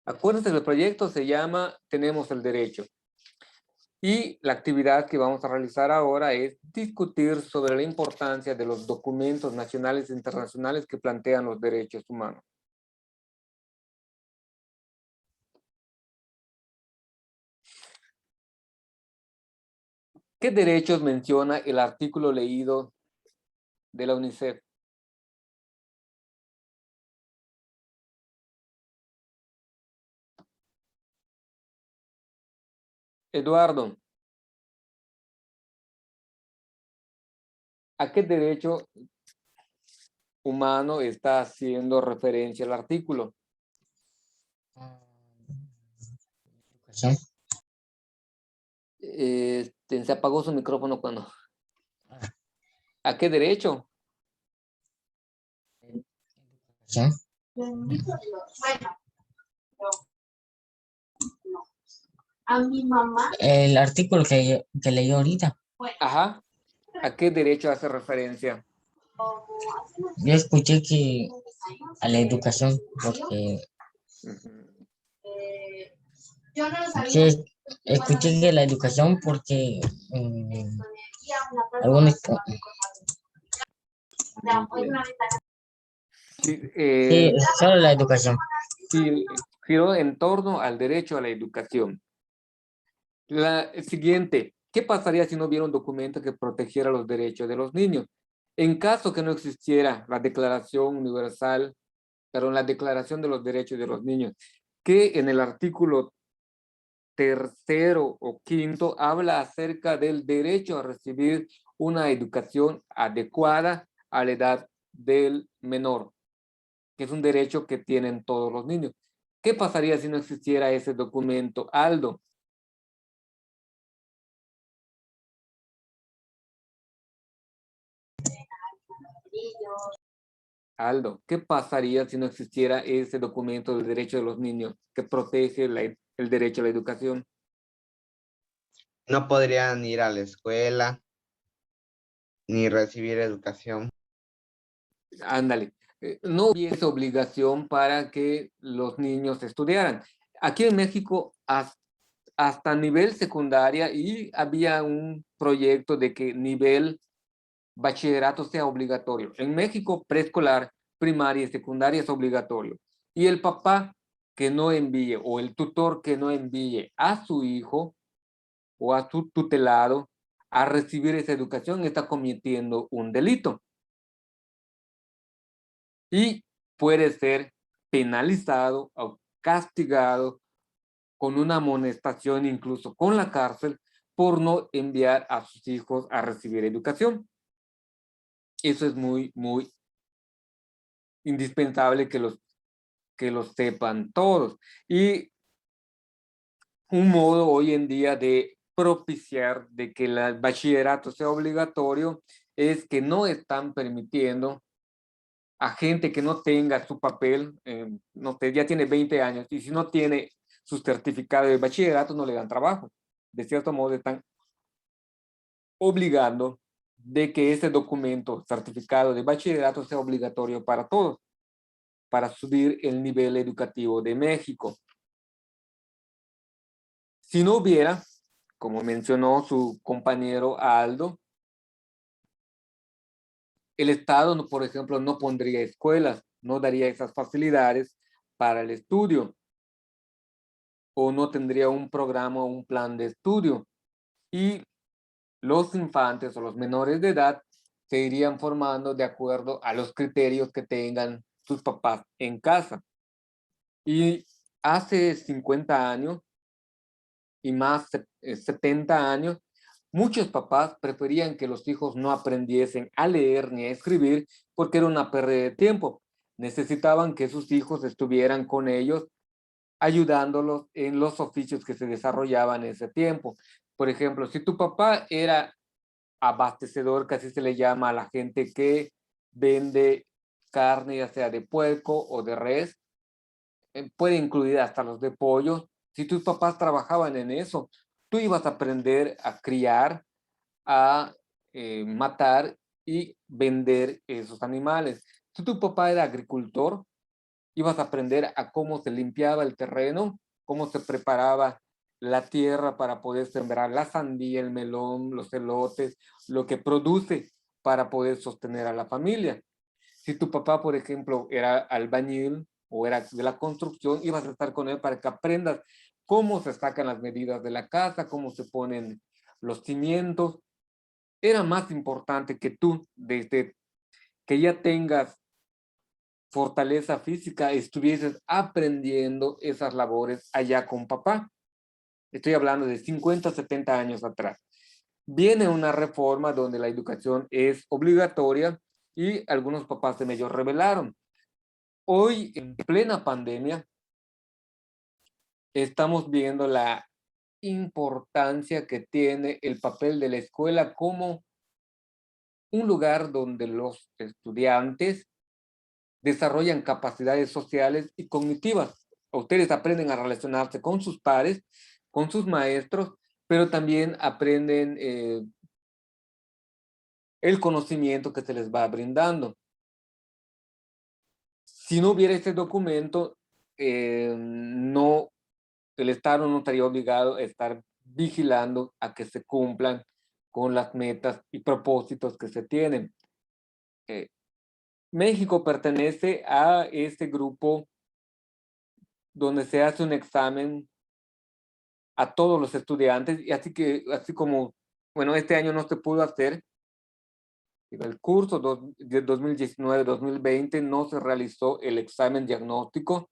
Acuérdense, el proyecto se llama Tenemos el Derecho. Y la actividad que vamos a realizar ahora es discutir sobre la importancia de los documentos nacionales e internacionales que plantean los derechos humanos. ¿Qué derechos menciona el artículo leído de la UNICEF? Eduardo, ¿a qué derecho humano está haciendo referencia el artículo? Educación. Se apagó su micrófono cuando. ¿A qué derecho? Educación. A mi mamá. El artículo que leí ahorita. Ajá. ¿A qué derecho hace referencia? Yo escuché que a la educación, porque Yo no lo sabía. sí, escuché que la educación porque algunos Sí, sí, solo la educación. sí, giró en torno al derecho a la educación. El siguiente, ¿qué pasaría si no hubiera un documento que protegiera los derechos de los niños? En caso que no existiera la Declaración Universal, perdón, la Declaración de los Derechos de los Niños, que en el artículo 3º o 5º habla acerca del derecho a recibir una educación adecuada a la edad del menor, que es un derecho que tienen todos los niños. ¿Qué pasaría si no existiera ese documento, Aldo? Aldo, ¿qué pasaría si no existiera ese documento del derecho de los niños que protege el derecho a la educación? No podrían ir a la escuela ni recibir educación. Ándale, no hubiese obligación para que los niños estudiaran. Aquí en México, hasta nivel secundaria, y había un proyecto de que nivel bachillerato sea obligatorio. En México, preescolar, primaria y secundaria es obligatorio. Y el papá que no envíe, o el tutor que no envíe a su hijo o a su tutelado a recibir esa educación, está cometiendo un delito. Y puede ser penalizado o castigado con una amonestación, incluso con la cárcel, por no enviar a sus hijos a recibir educación. Eso es muy, muy indispensable que los sepan todos. Y un modo hoy en día de propiciar de que el bachillerato sea obligatorio es que no están permitiendo a gente que no tenga su papel, no sé, ya tiene 20 años, y si no tiene su certificado de bachillerato, no le dan trabajo. De cierto modo, están obligando de que ese documento, certificado de bachillerato, sea obligatorio para todos, para subir el nivel educativo de México. Si no hubiera, como mencionó su compañero Aldo, el Estado, por ejemplo, no pondría escuelas, no daría esas facilidades para el estudio, o no tendría un programa o un plan de estudio. Y los infantes o los menores de edad se irían formando de acuerdo a los criterios que tengan sus papás en casa. Y hace 50 años y más 70 años, muchos papás preferían que los hijos no aprendiesen a leer ni a escribir porque era una pérdida de tiempo. Necesitaban que sus hijos estuvieran con ellos ayudándolos en los oficios que se desarrollaban en ese tiempo. Por ejemplo, si tu papá era abastecedor, que así se le llama a la gente que vende carne, ya sea de puerco o de res, puede incluir hasta los de pollo. Si tus papás trabajaban en eso, tú ibas a aprender a criar, a matar y vender esos animales. Si tu papá era agricultor, ibas a aprender a cómo se limpiaba el terreno, cómo se preparaba la tierra para poder sembrar la sandía, el melón, los elotes, lo que produce para poder sostener a la familia. Si tu papá, por ejemplo, era albañil o era de la construcción, ibas a estar con él para que aprendas cómo se sacan las medidas de la casa, cómo se ponen los cimientos. Era más importante que tú, desde que ya tengas fortaleza física, estuvieses aprendiendo esas labores allá con papá. Estoy hablando de 50, 70 años atrás. Viene una reforma donde la educación es obligatoria y algunos papás se medio rebelaron. Hoy, en plena pandemia, estamos viendo la importancia que tiene el papel de la escuela como un lugar donde los estudiantes desarrollan capacidades sociales y cognitivas. Ustedes aprenden a relacionarse con sus pares, con sus maestros, pero también aprenden el conocimiento que se les va brindando. Si no hubiera este documento, no, el Estado no estaría obligado a estar vigilando a que se cumplan con las metas y propósitos que se tienen. México pertenece a este grupo donde se hace un examen a todos los estudiantes, y así como, bueno, este año no se pudo hacer, el curso de 2019-2020 no se realizó el examen diagnóstico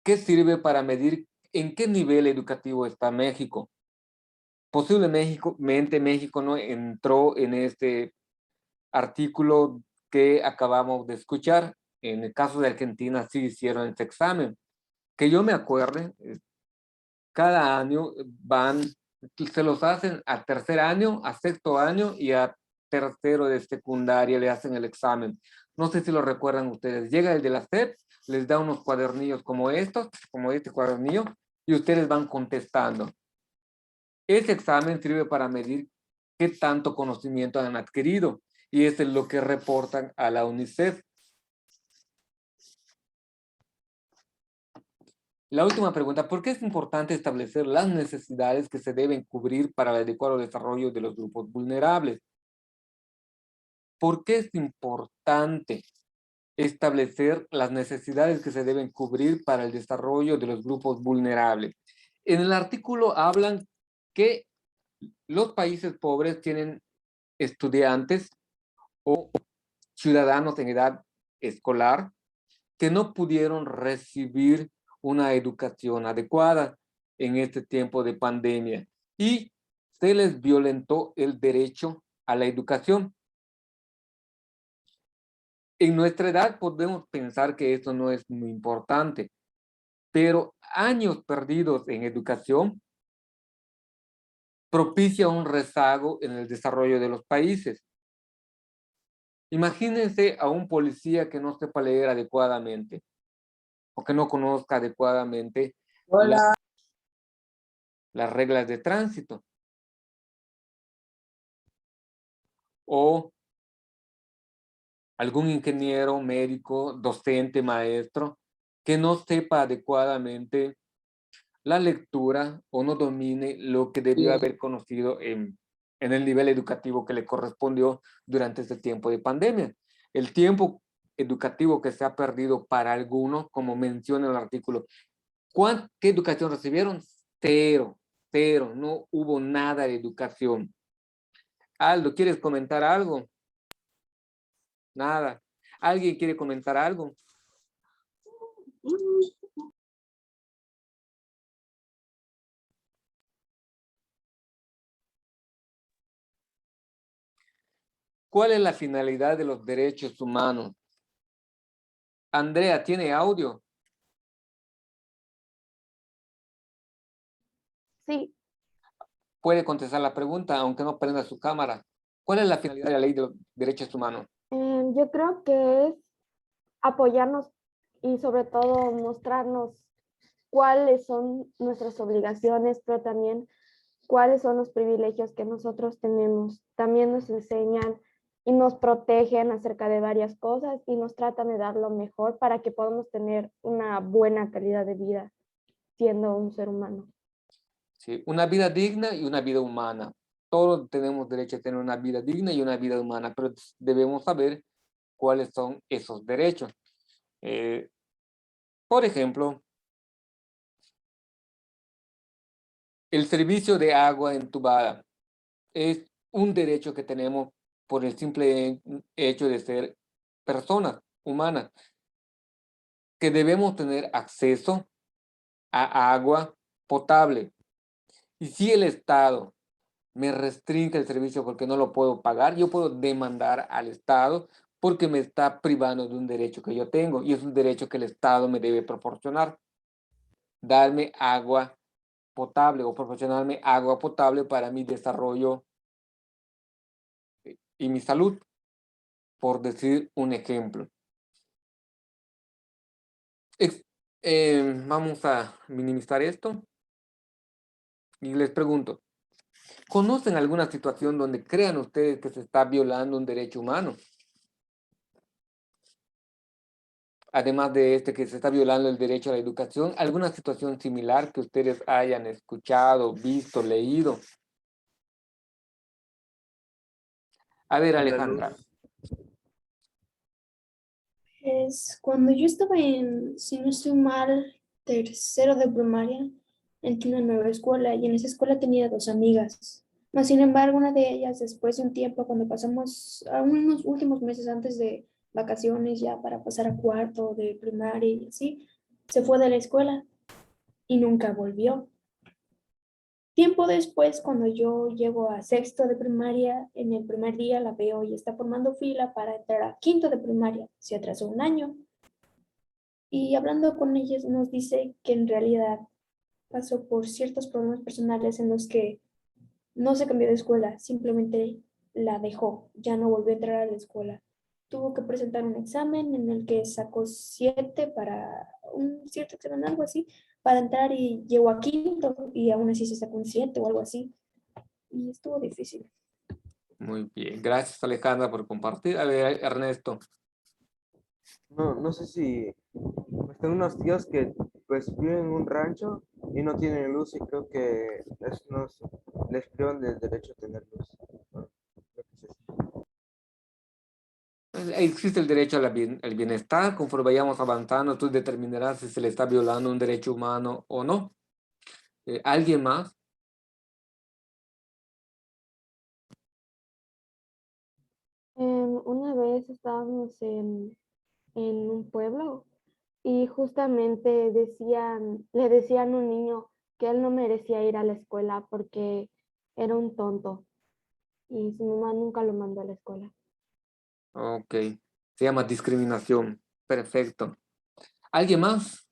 que sirve para medir en qué nivel educativo está México. Posiblemente México no entró en este artículo que acabamos de escuchar. En el caso de Argentina sí hicieron este examen. Que yo me acuerde, cada año se los hacen a tercer año, a sexto año y a tercero de secundaria le hacen el examen. No sé si lo recuerdan ustedes. Llega el de la SEP, les da unos cuadernillos como estos, como este cuadernillo, y ustedes van contestando. Ese examen sirve para medir qué tanto conocimiento han adquirido, y es lo que reportan a la UNICEF. La última pregunta: ¿por qué es importante establecer las necesidades que se deben cubrir para el adecuado desarrollo de los grupos vulnerables? ¿Por qué es importante establecer las necesidades que se deben cubrir para el desarrollo de los grupos vulnerables? En el artículo hablan que los países pobres tienen estudiantes o ciudadanos en edad escolar que no pudieron recibir una educación adecuada en este tiempo de pandemia y se les violentó el derecho a la educación. En nuestra edad podemos pensar que esto no es muy importante, pero años perdidos en educación propicia un rezago en el desarrollo de los países. Imagínense a un policía que no sepa leer adecuadamente o que no conozca adecuadamente las reglas de tránsito. O algún ingeniero, médico, docente, maestro, que no sepa adecuadamente la lectura o no domine lo que debió haber conocido en el nivel educativo que le correspondió durante este tiempo de pandemia. El tiempo educativo que se ha perdido para algunos, como menciona el artículo, ¿qué educación recibieron? Cero, cero, no hubo nada de educación. Aldo, ¿quieres comentar algo? Nada. ¿Alguien quiere comentar algo? ¿Cuál es la finalidad de los derechos humanos? Andrea, ¿tiene audio? Sí, Puede contestar la pregunta, aunque no prenda su cámara. ¿Cuál es la finalidad de la ley de los derechos humanos? yo creo que es apoyarnos y sobre todo mostrarnos cuáles son nuestras obligaciones, pero también cuáles son los privilegios que nosotros tenemos. También nos enseñan y nos protegen acerca de varias cosas y nos tratan de dar lo mejor para que podamos tener una buena calidad de vida siendo un ser humano. ¿Sí? Una vida digna y una vida humana. Todos tenemos derecho a tener una vida digna y una vida humana, pero debemos saber cuáles son esos derechos. Por ejemplo, el servicio de agua entubada es un derecho que tenemos por el simple hecho de ser personas humanas, que debemos tener acceso a agua potable. Y si el Estado me restringe el servicio porque no lo puedo pagar, yo puedo demandar al Estado porque me está privando de un derecho que yo tengo y es un derecho que el Estado me debe proporcionar, darme agua potable o proporcionarme agua potable para mi desarrollo y mi salud, por decir un ejemplo. Vamos a minimizar esto y les pregunto, ¿conocen alguna situación donde crean ustedes que se está violando un derecho humano? Además de este que se está violando el derecho a la educación, ¿alguna situación similar que ustedes hayan escuchado, visto, leído? A ver, A la Alejandra. luz. Es cuando yo estaba en, si no estoy mal, tercero de primaria, entré a una nueva escuela y en esa escuela tenía dos amigas. Mas, sin embargo, una de ellas, después de un tiempo, cuando pasamos a unos últimos meses antes de vacaciones ya para pasar a cuarto de primaria y así, se fue de la escuela y nunca volvió. Tiempo después, cuando yo llego a sexto de primaria, en el primer día la veo y está formando fila para entrar a quinto de primaria. Se atrasó un año. Y hablando con ellos nos dice que en realidad pasó por ciertos problemas personales en los que no se cambió de escuela, simplemente la dejó, ya no volvió a entrar a la escuela. Tuvo que presentar un examen en el que sacó 7 para un cierto examen, algo así, para entrar y llegó a quinto y aún así se sacó un 7 o algo así. Y estuvo difícil. Muy bien, gracias Alejandra por compartir. A ver, Ernesto. No sé si pues tengo unos tíos que pues viven en un rancho y no tienen luz y creo que les privan del derecho a tener luz. ¿No? Creo que es eso. Existe el derecho al bienestar. Conforme vayamos avanzando, tú determinarás si se le está violando un derecho humano o no. ¿Alguien más? Una vez estábamos en un pueblo y justamente le decían a un niño que él no merecía ir a la escuela porque era un tonto y su mamá nunca lo mandó a la escuela. Ok. Se llama discriminación. Perfecto. ¿Alguien más?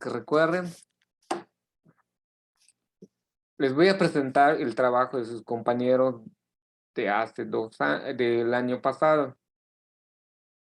Que recuerden. Les voy a presentar el trabajo de sus compañeros de hace del año pasado.